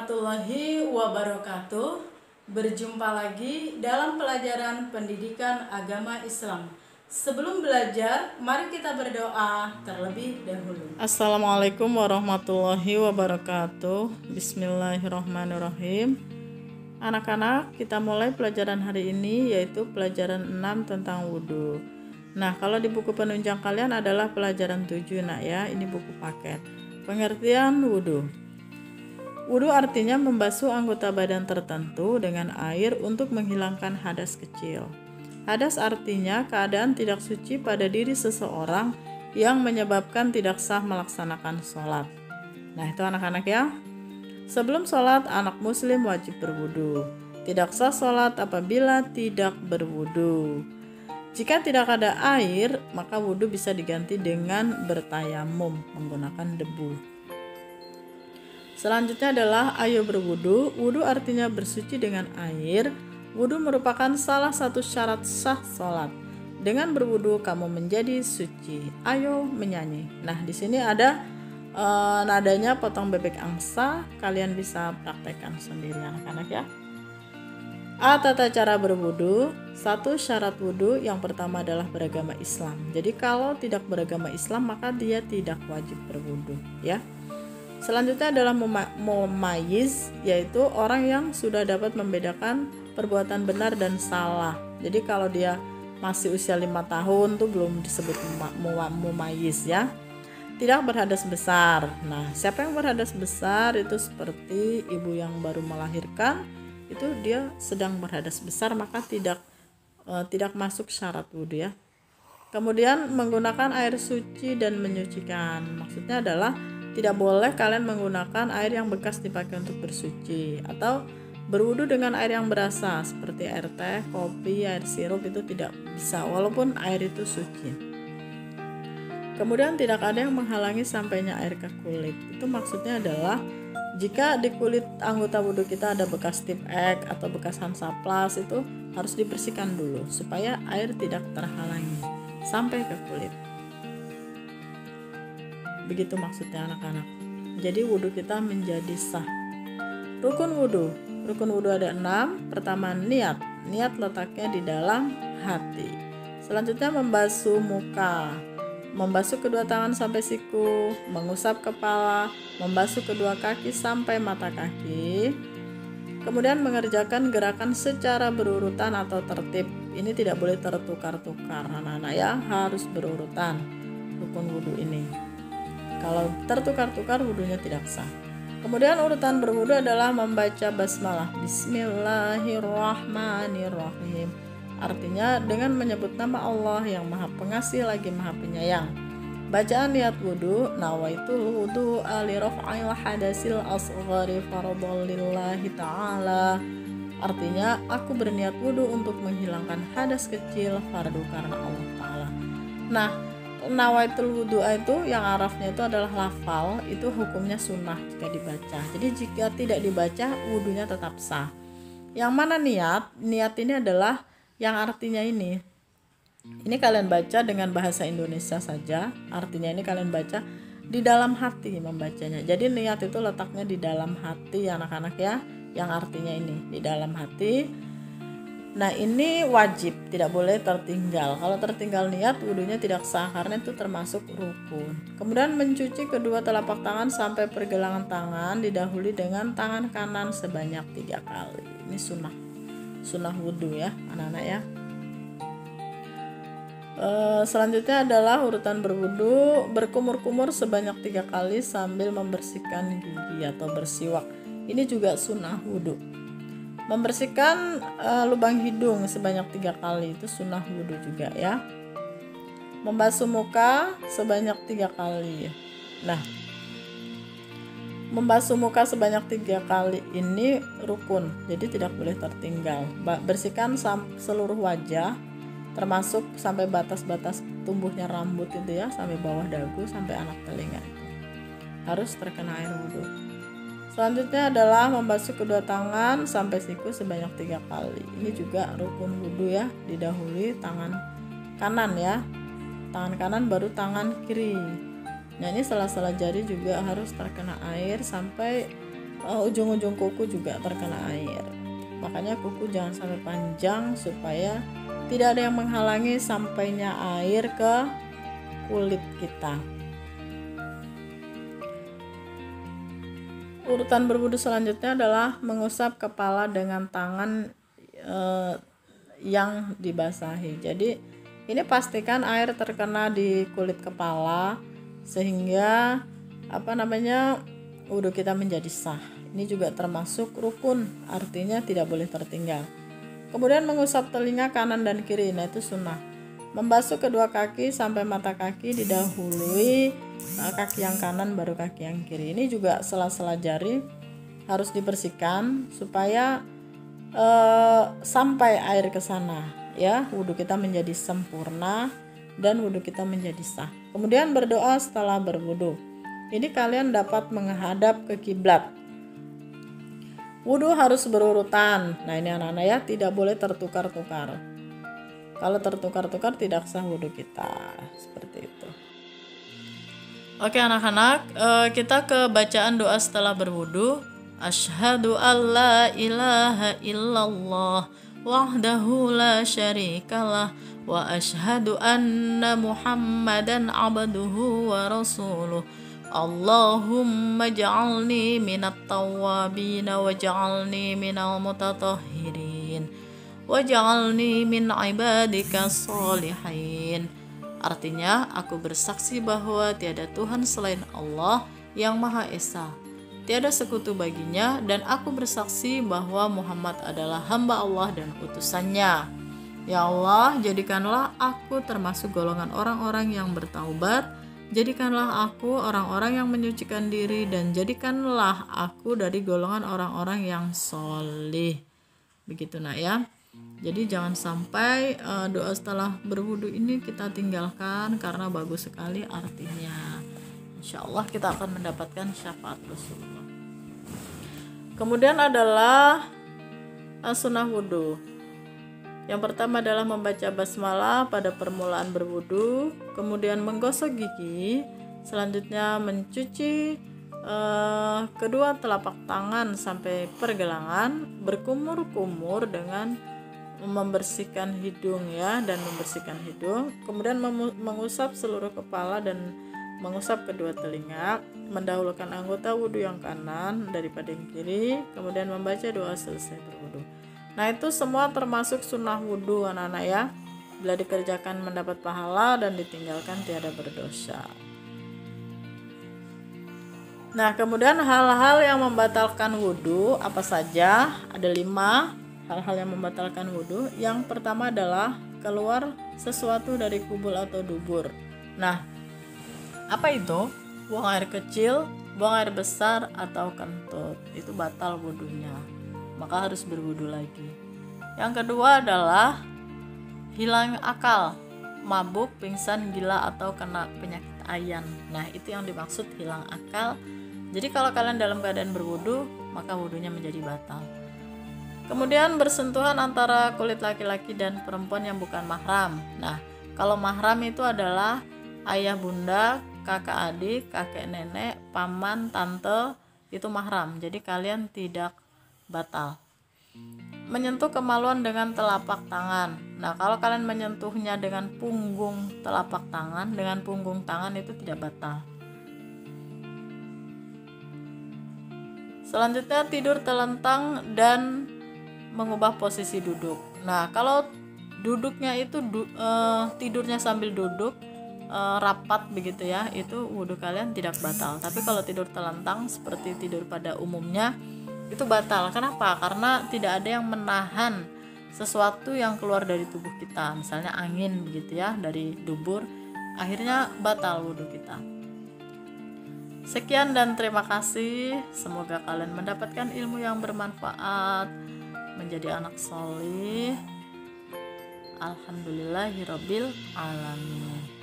warahmatullahi wabarakatuh. Berjumpa lagi dalam pelajaran pendidikan agama Islam. Sebelum belajar, mari kita berdoa terlebih dahulu. Assalamualaikum warahmatullahi wabarakatuh. Bismillahirrahmanirrahim. Anak-anak, kita mulai pelajaran hari ini, yaitu pelajaran 6 tentang wudhu. Nah, kalau di buku penunjang kalian adalah pelajaran 7 nak ya, ini buku paket. Pengertian wudhu. Wudhu artinya membasuh anggota badan tertentu dengan air untuk menghilangkan hadas kecil. Hadas artinya keadaan tidak suci pada diri seseorang yang menyebabkan tidak sah melaksanakan sholat. Nah, itu anak-anak ya. Sebelum sholat, anak muslim wajib berwudhu. Tidak sah sholat apabila tidak berwudhu. Jika tidak ada air, maka wudhu bisa diganti dengan bertayamum menggunakan debu. Selanjutnya adalah ayo berwudhu. Wudhu artinya bersuci dengan air. Wudhu merupakan salah satu syarat sah sholat. Dengan berwudhu kamu menjadi suci. Ayo menyanyi. Nah, di sini ada nadanya potong bebek angsa. Kalian bisa praktekkan sendiri anak-anak ya. Tata cara berwudhu. 1. Syarat wudhu yang pertama adalah beragama Islam. Jadi kalau tidak beragama Islam maka dia tidak wajib berwudhu ya. Selanjutnya adalah mumayyiz, yaitu orang yang sudah dapat membedakan perbuatan benar dan salah. Jadi kalau dia masih usia 5 tahun tuh belum disebut mumayyiz ya. Tidak berhadas besar. Nah, siapa yang berhadas besar itu seperti ibu yang baru melahirkan, itu dia sedang berhadas besar maka tidak masuk syarat wudhu ya. Kemudian menggunakan air suci dan menyucikan. Maksudnya adalah tidak boleh kalian menggunakan air yang bekas dipakai untuk bersuci atau berwudu dengan air yang berasa seperti air teh, kopi, air sirup itu tidak bisa walaupun air itu suci. Kemudian tidak ada yang menghalangi sampainya air ke kulit. Itu maksudnya adalah jika di kulit anggota wudu kita ada bekas tip ek atau bekas Hansaplast itu harus dibersihkan dulu supaya air tidak terhalangi sampai ke kulit. Begitu maksudnya anak-anak. Jadi wudhu kita menjadi sah. Rukun wudhu ada 6. Pertama niat letaknya di dalam hati. Selanjutnya membasuh muka, membasuh kedua tangan sampai siku, mengusap kepala, membasuh kedua kaki sampai mata kaki. Kemudian mengerjakan gerakan secara berurutan atau tertib. Ini tidak boleh tertukar-tukar anak-anak ya, harus berurutan rukun wudhu ini. Kalau tertukar-tukar wudhunya tidak sah. Kemudian urutan berwudhu adalah membaca basmalah. Bismillahirrahmanirrahim. Artinya dengan menyebut nama Allah yang Maha Pengasih lagi Maha Penyayang. Bacaan niat wudhu, nawaitul wudhu li raf'il hadasil asghari fardhan lillahi ta'ala. Artinya aku berniat wudhu untuk menghilangkan hadas kecil fardu karena Allah Ta'ala. Nah, nawaitul wudhu itu yang arafnya itu adalah lafal, itu hukumnya sunnah jika dibaca. Jadi jika tidak dibaca wudhunya tetap sah. Yang mana niat ini adalah yang artinya ini kalian baca dengan bahasa Indonesia saja. Artinya ini kalian baca di dalam hati membacanya. Jadi niat itu letaknya di dalam hati anak-anak ya. Yang artinya ini di dalam hati. Nah, ini wajib, tidak boleh tertinggal. Kalau tertinggal niat, wudhunya tidak sah karena itu termasuk rukun. Kemudian mencuci kedua telapak tangan sampai pergelangan tangan, didahului dengan tangan kanan sebanyak 3 kali. Ini sunnah wudhu ya, anak-anak ya. Selanjutnya adalah urutan berwudhu, berkumur-kumur sebanyak 3 kali sambil membersihkan gigi atau bersiwak. Ini juga sunnah wudhu. Membersihkan lubang hidung sebanyak 3 kali itu sunnah wudhu juga ya. Membasuh muka sebanyak 3 kali. Nah, membasuh muka sebanyak 3 kali ini rukun, jadi tidak boleh tertinggal. Bersihkan seluruh wajah termasuk sampai batas-batas tumbuhnya rambut itu ya, sampai bawah dagu sampai anak telinga. Harus terkena air wudhu. Selanjutnya adalah membasuh kedua tangan sampai siku sebanyak 3 kali. Ini juga rukun wudhu ya, didahului tangan kanan ya. Tangan kanan baru tangan kiri. Nah, ini sela-sela jari juga harus terkena air sampai ujung-ujung kuku juga terkena air. Makanya kuku jangan sampai panjang supaya tidak ada yang menghalangi sampainya air ke kulit kita. Urutan berwudu selanjutnya adalah mengusap kepala dengan tangan yang dibasahi. Jadi ini pastikan air terkena di kulit kepala sehingga wudu kita menjadi sah. Ini juga termasuk rukun, artinya tidak boleh tertinggal. Kemudian mengusap telinga kanan dan kiri, nah itu sunnah. Membasuh kedua kaki sampai mata kaki, didahului kaki yang kanan baru kaki yang kiri. Ini juga sela-sela jari harus dibersihkan supaya sampai air ke sana, ya, wudu kita menjadi sempurna dan wudu kita menjadi sah. Kemudian berdoa setelah berwudu. Ini kalian dapat menghadap ke kiblat. Wudu harus berurutan. Nah ini anak-anak ya, tidak boleh tertukar-tukar. Kalau tertukar-tukar tidak sah wudu kita. Seperti itu. Oke anak-anak, kita ke bacaan doa setelah berwudu. Asyhadu alla ilaha illallah wahdahu la syarikalah wa asyhadu anna Muhammadan abduhu wa rasuluh. Allahumma ja'alni minat tawwabin wa ja'alni minal mutatahhirin wa ja'alni min ibadika sholihin. Artinya, aku bersaksi bahwa tiada Tuhan selain Allah yang Maha Esa, tiada sekutu baginya, dan aku bersaksi bahwa Muhammad adalah hamba Allah dan utusannya. Ya Allah, jadikanlah aku termasuk golongan orang-orang yang bertaubat. Jadikanlah aku orang-orang yang menyucikan diri, dan jadikanlah aku dari golongan orang-orang yang sholih. Begitu nak ya. Jadi jangan sampai doa setelah berwudu ini kita tinggalkan karena bagus sekali artinya. Insya Allah kita akan mendapatkan syafaat Rasulullah. Kemudian adalah sunnah wudu. Yang pertama adalah membaca basmalah pada permulaan berwudu, kemudian menggosok gigi, selanjutnya mencuci kedua telapak tangan sampai pergelangan, berkumur-kumur dengan membersihkan hidung ya, dan membersihkan hidung, kemudian mengusap seluruh kepala dan mengusap kedua telinga, mendahulukan anggota wudu yang kanan daripada yang kiri, kemudian membaca doa selesai berwudu. Nah itu semua termasuk sunnah wudu anak-anak ya. Bila dikerjakan mendapat pahala dan ditinggalkan tiada berdosa. Nah kemudian hal-hal yang membatalkan wudu apa saja? Ada 5 hal-hal yang membatalkan wudu. Yang pertama adalah keluar sesuatu dari kubul atau dubur. Nah apa itu? Buang air kecil, buang air besar, atau kentut. Itu batal wudunya, maka harus berwudu lagi. Yang kedua adalah hilang akal, mabuk, pingsan, gila, atau kena penyakit ayan. Nah itu yang dimaksud hilang akal. Jadi kalau kalian dalam keadaan berwudu, maka wudunya menjadi batal. Kemudian bersentuhan antara kulit laki-laki dan perempuan yang bukan mahram. Nah kalau mahram itu adalah ayah bunda, kakak adik, kakek nenek, paman, tante, itu mahram. Jadi kalian tidak batal. Menyentuh kemaluan dengan telapak tangan. Nah kalau kalian menyentuhnya dengan punggung telapak tangan, dengan punggung tangan itu tidak batal. Selanjutnya tidur telentang dan mengubah posisi duduk. Nah kalau duduknya itu tidurnya sambil duduk rapat begitu ya, itu wudu kalian tidak batal. Tapi kalau tidur telentang seperti tidur pada umumnya itu batal. Kenapa? Karena tidak ada yang menahan sesuatu yang keluar dari tubuh kita, misalnya angin begitu ya dari dubur, akhirnya batal wudu kita. Sekian dan terima kasih. Semoga kalian mendapatkan ilmu yang bermanfaat, menjadi anak solih. Alhamdulillahirabbil alamin.